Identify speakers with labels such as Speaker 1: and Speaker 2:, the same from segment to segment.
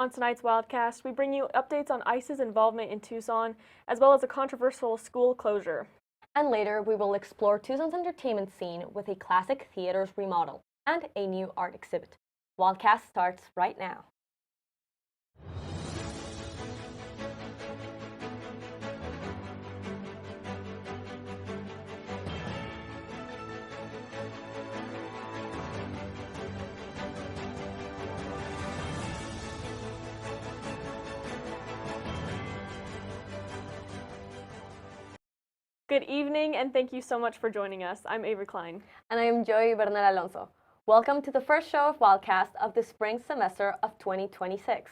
Speaker 1: On tonight's Wildcast, we bring you updates on ICE's involvement in Tucson, as well as a controversial school closure.
Speaker 2: And later, we will explore Tucson's entertainment scene with a classic theater's remodel and a new art exhibit. Wildcast starts right now.
Speaker 1: Good evening, and thank you so much for joining us. I'm Avery Klein.
Speaker 2: And I am Joy Bernal Alonso. Welcome to the first show of Wildcast of the spring semester of 2026.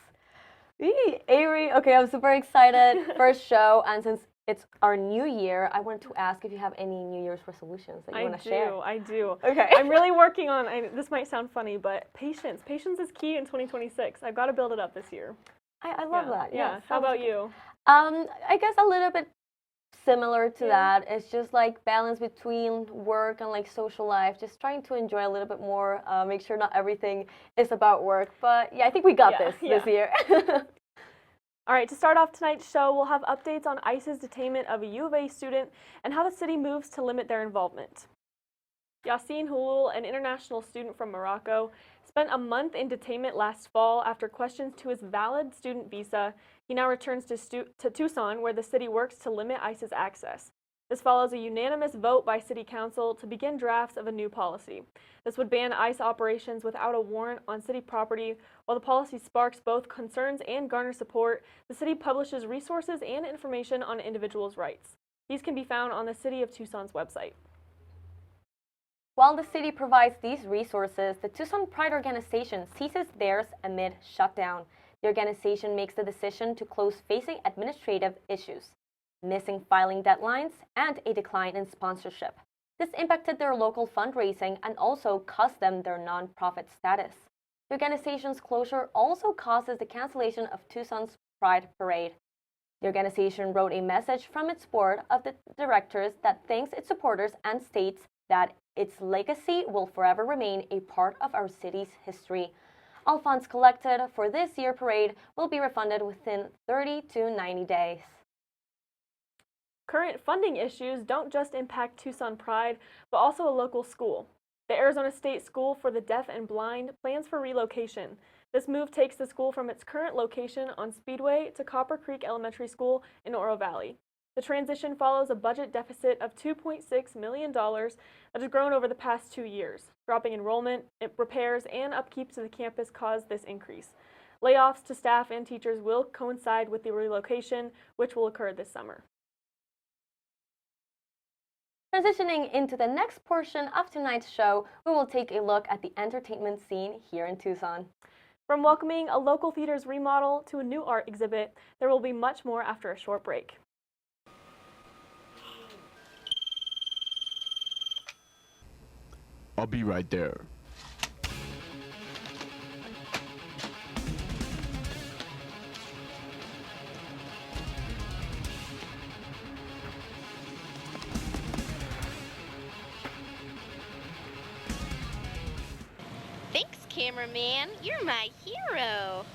Speaker 2: Avery, okay, I'm super excited. First show, and since it's our new year, I wanted to ask if you have any New Year's resolutions that you want to share.
Speaker 1: I do.
Speaker 2: Okay.
Speaker 1: I'm really working on, this might sound funny, but patience. Patience is key in 2026. I've got to build it up this year.
Speaker 2: I love that.
Speaker 1: Yeah. How about you?
Speaker 2: I guess a little bit similar to that. It's just like balance between work and like social life, just trying to enjoy a little bit more, make sure not everything is about work. But yeah, I think we got this year.
Speaker 1: All right, to start off tonight's show, we'll have updates on ICE's detainment of a U of A student and how the city moves to limit their involvement. Yassine Houl, an international student from Morocco, spent a month in detainment last fall after questions to his valid student visa. He now returns to Tucson, where the city works to limit ICE's access. This follows a unanimous vote by City Council to begin drafts of a new policy. This would ban ICE operations without a warrant on city property. While the policy sparks both concerns and garners support, the city publishes resources and information on individuals' rights. These can be found on the City of Tucson's website.
Speaker 2: While the city provides these resources, the Tucson Pride organization ceases theirs amid shutdown. The organization makes the decision to close facing administrative issues, missing filing deadlines, and a decline in sponsorship. This impacted their local fundraising and also cost them their nonprofit status. The organization's closure also causes the cancellation of Tucson's Pride Parade. The organization wrote a message from its board of directors that thanks its supporters and states that its legacy will forever remain a part of our city's history. All funds collected for this year's parade will be refunded within 30 to 90 days.
Speaker 1: Current funding issues don't just impact Tucson Pride, but also a local school. The Arizona State School for the Deaf and Blind plans for relocation. This move takes the school from its current location on Speedway to Copper Creek Elementary School in Oro Valley. The transition follows a budget deficit of $2.6 million that has grown over the past 2 years. Dropping enrollment, repairs, and upkeep to the campus caused this increase. Layoffs to staff and teachers will coincide with the relocation, which will occur this summer.
Speaker 2: Transitioning into the next portion of tonight's show, we will take a look at the entertainment scene here in Tucson.
Speaker 1: From welcoming a local theater's remodel to a new art exhibit, there will be much more after a short break.
Speaker 3: I'll be right there.
Speaker 4: Thanks, cameraman. You're my hero.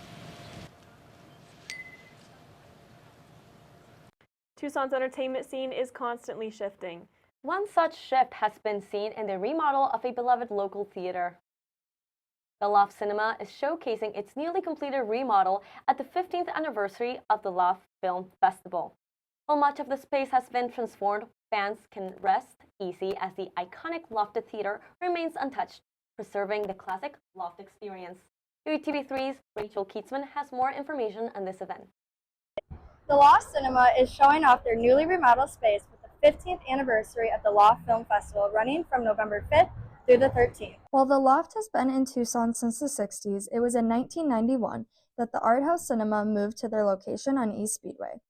Speaker 1: Tucson's entertainment scene is constantly shifting.
Speaker 2: One such shift has been seen in the remodel of a beloved local theater. The Loft Cinema is showcasing its newly completed remodel at the 15th anniversary of the Loft Film Festival. While much of the space has been transformed, fans can rest easy as the iconic lofted theater remains untouched, preserving the classic Loft experience. WTV3's Rachel Keatsman has more information on this event.
Speaker 5: The Loft Cinema is showing off their newly remodeled space with the 15th anniversary of the Loft Film Festival running from November 5th through the 13th.
Speaker 6: While the Loft has been in Tucson since the 60s, it was in 1991 that the Art House Cinema moved to their location on East Speedway.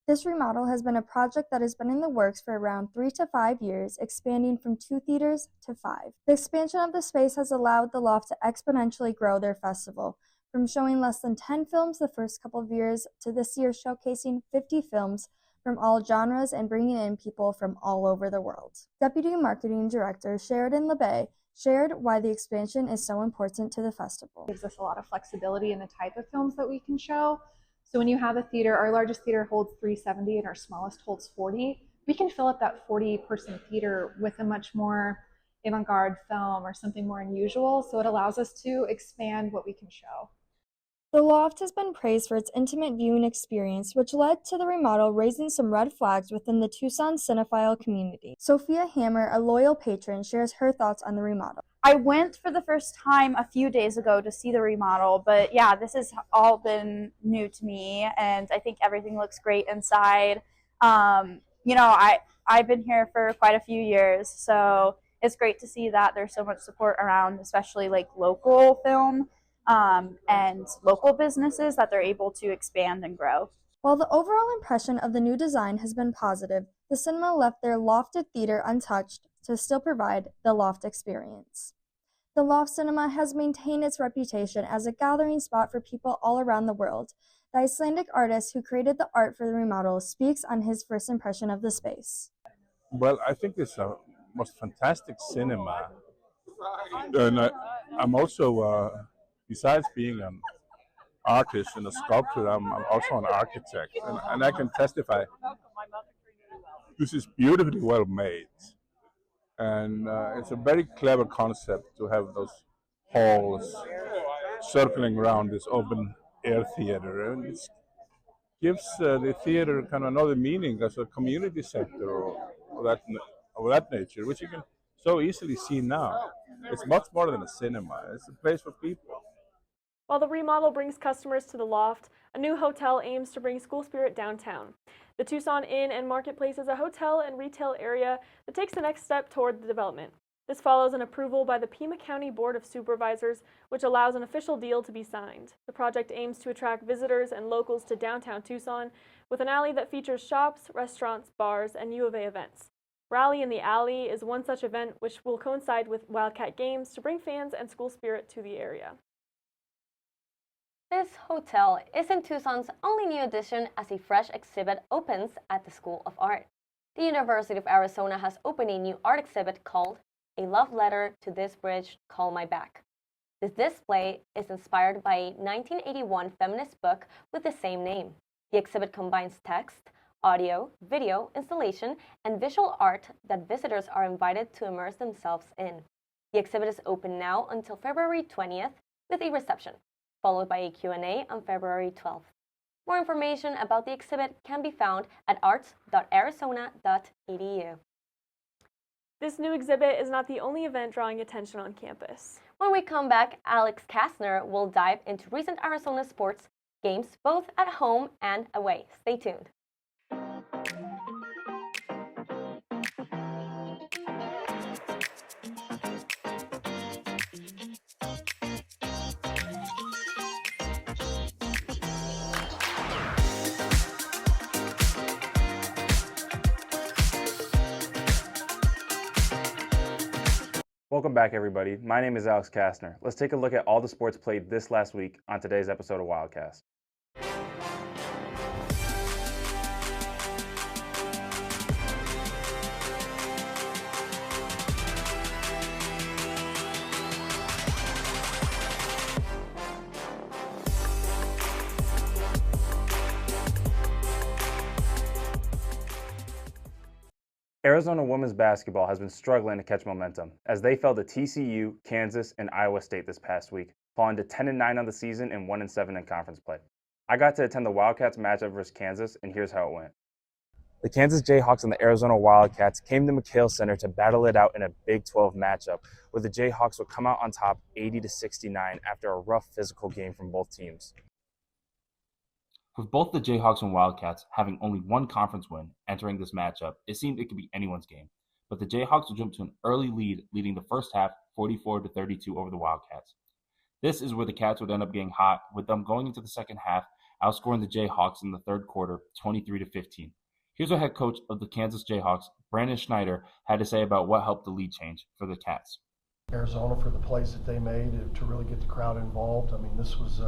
Speaker 6: This remodel has been a project that has been in the works for around 3 to 5 years, expanding from 2 theaters to 5. The expansion of the space has allowed the Loft to exponentially grow their festival, from showing less than 10 films the first couple of years to this year showcasing 50 films from all genres and bringing in people from all over the world. Deputy Marketing Director Sheridan LeBay shared why the expansion is so important to the festival.
Speaker 3: Gives us a lot of flexibility in the type of films that we can show. So when you have a theater, our largest theater holds 370 and our smallest holds 40. We can fill up that 40-person theater with a much more avant-garde film or something more unusual. So it allows us to expand what we can show.
Speaker 6: The Loft has been praised for its intimate viewing experience, which led to the remodel raising some red flags within the Tucson cinephile community. Sophia Hammer, a loyal patron, shares her thoughts on the remodel.
Speaker 5: I went for the first time a few days ago to see the remodel, but yeah, this has all been new to me, and I think everything looks great inside. I've been here for quite a few years, so it's great to see that there's so much support around, especially like local film and local businesses, that they're able to expand and grow.
Speaker 6: While the overall impression of the new design has been positive, the cinema left their lofted theater untouched to still provide the Loft experience. The Loft Cinema has maintained its reputation as a gathering spot for people all around the world. The Icelandic artist who created the art for the remodel speaks on his first impression of the space.
Speaker 7: Well, I think it's a most fantastic cinema. And I'm also, besides being an artist and a sculptor, I'm also an architect. And I can testify, this is beautifully well made. And it's a very clever concept to have those halls circling around this open air theater. And it gives the theater kind of another meaning as a community center of that nature, which you can so easily see now. It's much more than a cinema. It's a place for people.
Speaker 1: While the remodel brings customers to the Loft, a new hotel aims to bring school spirit downtown. The Tucson Inn and Marketplace is a hotel and retail area that takes the next step toward the development. This follows an approval by the Pima County Board of Supervisors, which allows an official deal to be signed. The project aims to attract visitors and locals to downtown Tucson with an alley that features shops, restaurants, bars, and U of A events. Rally in the Alley is one such event which will coincide with Wildcat Games to bring fans and school spirit to the area.
Speaker 2: This hotel isn't Tucson's only new addition as a fresh exhibit opens at the School of Art. The University of Arizona has opened a new art exhibit called A Love Letter to This Bridge Called My Back. This display is inspired by a 1981 feminist book with the same name. The exhibit combines text, audio, video, installation, and visual art that visitors are invited to immerse themselves in. The exhibit is open now until February 20th with a reception, followed by a Q&A on February 12th. More information about the exhibit can be found at arts.arizona.edu.
Speaker 1: This new exhibit is not the only event drawing attention on campus.
Speaker 2: When we come back, Alex Kastner will dive into recent Arizona sports games both at home and away. Stay tuned.
Speaker 8: Welcome back, everybody. My name is Alex Kastner. Let's take a look at all the sports played this last week on today's episode of Wildcast. Arizona women's basketball has been struggling to catch momentum as they fell to TCU, Kansas, and Iowa State this past week, falling to 10-9 on the season and 1-7 in conference play. I got to attend the Wildcats matchup versus Kansas, and here's how it went. The Kansas Jayhawks and the Arizona Wildcats came to McHale Center to battle it out in a Big 12 matchup, where the Jayhawks would come out on top 80-69 after a rough physical game from both teams.
Speaker 9: With both the Jayhawks and Wildcats having only one conference win entering this matchup, it seemed it could be anyone's game. But the Jayhawks would jump to an early lead, leading the first half 44-32 over the Wildcats. This is where the Cats would end up getting hot, with them going into the second half, outscoring the Jayhawks in the third quarter 23-15. Here's what head coach of the Kansas Jayhawks, Brandon Schneider, had to say about what helped the lead change for the Cats.
Speaker 10: Arizona, for the plays that they made to really get the crowd involved. I mean, this was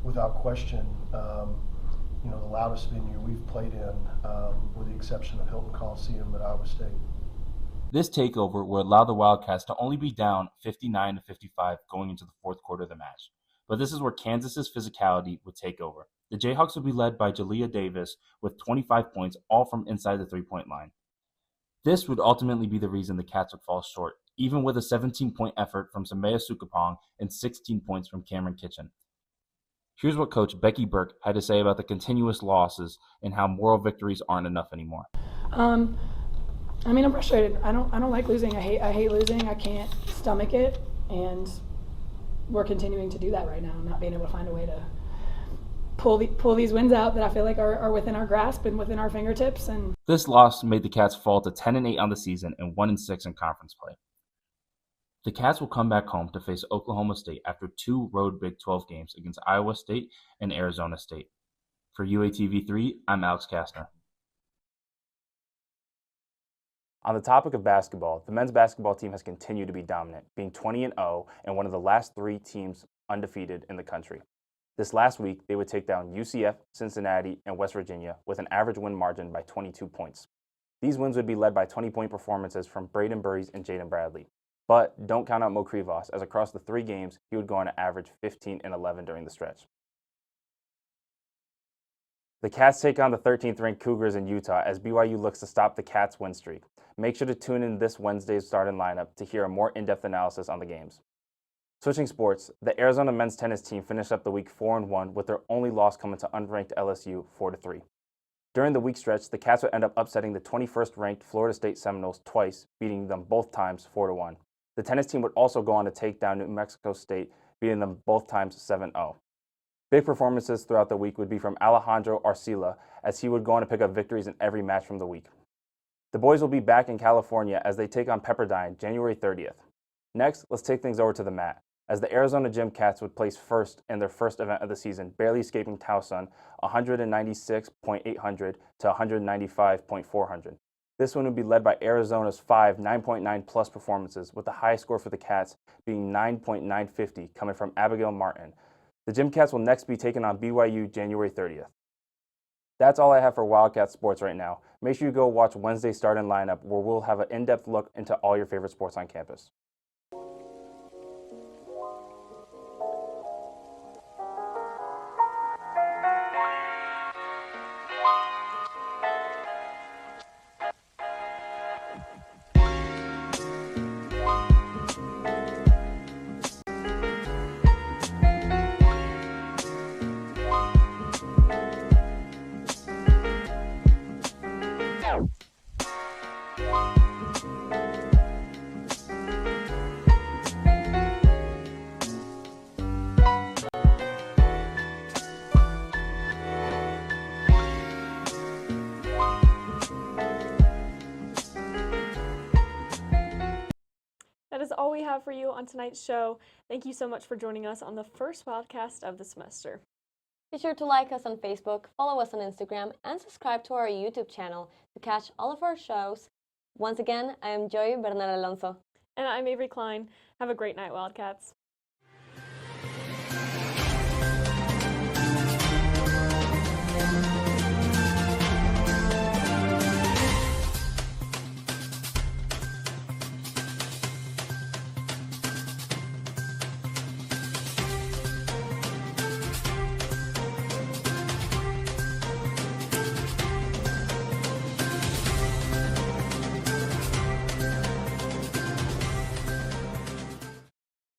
Speaker 10: without question, the loudest venue we've played in, with the exception of Hilton Coliseum at Iowa State.
Speaker 9: This takeover would allow the Wildcats to only be down 59-55 going into the fourth quarter of the match. But this is where Kansas's physicality would take over. The Jayhawks would be led by Jalea Davis with 25 points, all from inside the three-point line. This would ultimately be the reason the Cats would fall short, even with a 17-point effort from Samaya Sukapong and 16 points from Cameron Kitchen. Here's what Coach Becky Burke had to say about the continuous losses and how moral victories aren't enough anymore.
Speaker 11: I'm frustrated. I don't like losing. I hate losing. I can't stomach it, and we're continuing to do that right now. Not being able to find a way to pull these wins out that I feel like are within our grasp and within our fingertips. And
Speaker 9: this loss made the Cats fall to 10-8 on the season and 1-6 in conference play. The Cats will come back home to face Oklahoma State after 2 road Big 12 games against Iowa State and Arizona State. For UATV3, I'm Alex Kastner.
Speaker 8: On the topic of basketball, the men's basketball team has continued to be dominant, being 20-0 and one of the last 3 teams undefeated in the country. This last week, they would take down UCF, Cincinnati, and West Virginia with an average win margin by 22 points. These wins would be led by 20-point performances from Braden Burries and Jaden Bradley. But don't count out Mo Krivos, as across the 3 games, he would go on to average 15 and 11 during the stretch. The Cats take on the 13th-ranked Cougars in Utah as BYU looks to stop the Cats' win streak. Make sure to tune in this Wednesday's starting lineup to hear a more in-depth analysis on the games. Switching sports, the Arizona men's tennis team finished up the week 4-1 with their only loss coming to unranked LSU 4-3. During the week stretch, the Cats would end up upsetting the 21st-ranked Florida State Seminoles twice, beating them both times 4-1. The tennis team would also go on to take down New Mexico State, beating them both times 7-0. Big performances throughout the week would be from Alejandro Arcila, as he would go on to pick up victories in every match from the week. The boys will be back in California as they take on Pepperdine January 30th. Next, let's take things over to the mat, as the Arizona Gym Cats would place first in their first event of the season, barely escaping Tucson 196.800 to 195.400. This one would be led by Arizona's 5 9.9 plus performances, with the highest score for the Cats being 9.950 coming from Abigail Martin. The Gym Cats will next be taking on BYU January 30th. That's all I have for Wildcat Sports right now. Make sure you go watch Wednesday's starting lineup, where we'll have an in-depth look into all your favorite sports on campus.
Speaker 1: That is all we have for you on tonight's show. Thank you so much for joining us on the first Wildcast of the semester.
Speaker 2: Be sure to like us on Facebook, follow us on Instagram, and subscribe to our YouTube channel to catch all of our shows. Once again, I am Joy Bernal Alonso.
Speaker 1: And I'm Avery Klein. Have a great night, Wildcats.